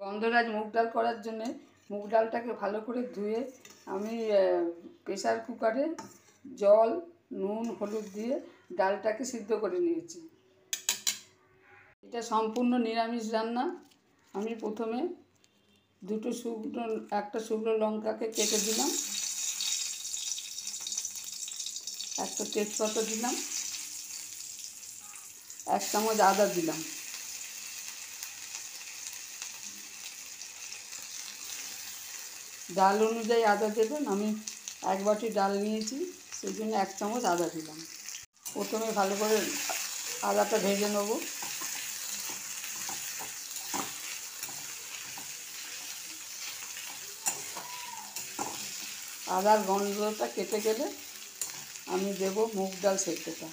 গন্ধরাজ মুগ ডাল করার জন্যে মুগ ডালটাকে ভালো করে ধুয়ে আমি প্রেসার কুকারে জল নুন হলুদ দিয়ে ডালটাকে সিদ্ধ করে নিয়েছি। এটা সম্পূর্ণ নিরামিষ রান্না। আমি প্রথমে একটা শুকনো লঙ্কাকে কেটে দিলাম, একটা তেজপাতা দিলাম, 1 চামচ আদা দিলাম, ডাল অনুযায়ী আদা দেবেন। আমি 1 বাটি ডাল নিয়েছি, সেই জন্য 1 চামচ আদা দিলাম। প্রথমে ভালো করে আদাটা ভেজে নেব। আদার গন্ধটা কেটে গেলে আমি দেব মুগ ডাল সেদ্ধটা।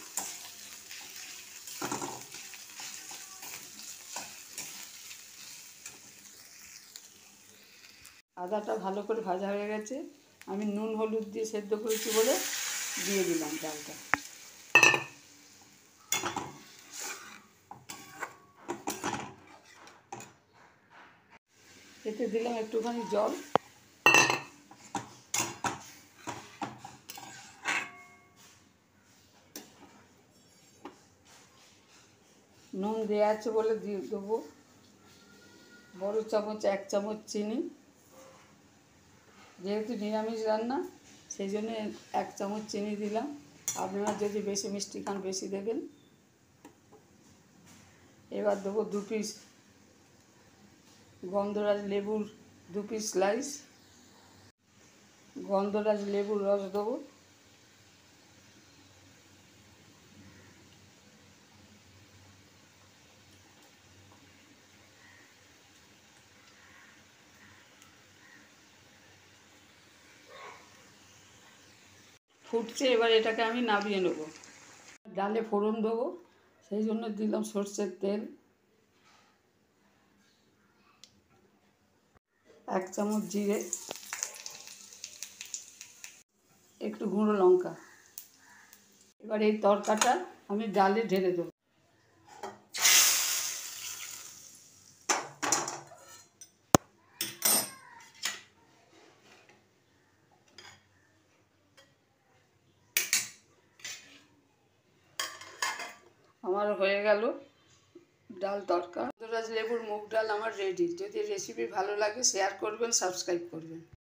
আদাটা ভালো করে ভাজা হয়ে গেছে। আমি নুন হলুদ দিয়ে সেদ্ধ করেছি বলে দিয়ে দিলাম ডালটা। এতে দিলাম একটুখানি জল। নুন দেওয়া আছে বলে দিয়ে দেবো বড় চামচ 1 চামচ চিনি। যেহেতু নিরামিষ রান্না সেই জন্য 1 চামচ চিনি দিলাম। আপনারা যদি বেশি মিষ্টি খান বেশি দেবেন। এবার দেবো 2 পিস গন্ধরাজ লেবুর 2 পিস স্লাইস। গন্ধরাজ লেবুর রস দেবো। ফুটছে, এবার এটাকে আমি নামিয়ে নেব। ডালে ফোড়ন দেবো, সেই জন্য দিলাম সরষের তেল, 1 চামচ জিরে, একটু গুঁড়ো লঙ্কা। এবার এই তরকাটা আমি ডালে ঢেলে দেবো। আমার হয়ে গেল ডাল তরকা। গন্ধরাজ লেবুর মুগ ডাল আমার রেডি। যদি রেসিপি ভালো লাগে শেয়ার করবেন, সাবস্ক্রাইব করবেন।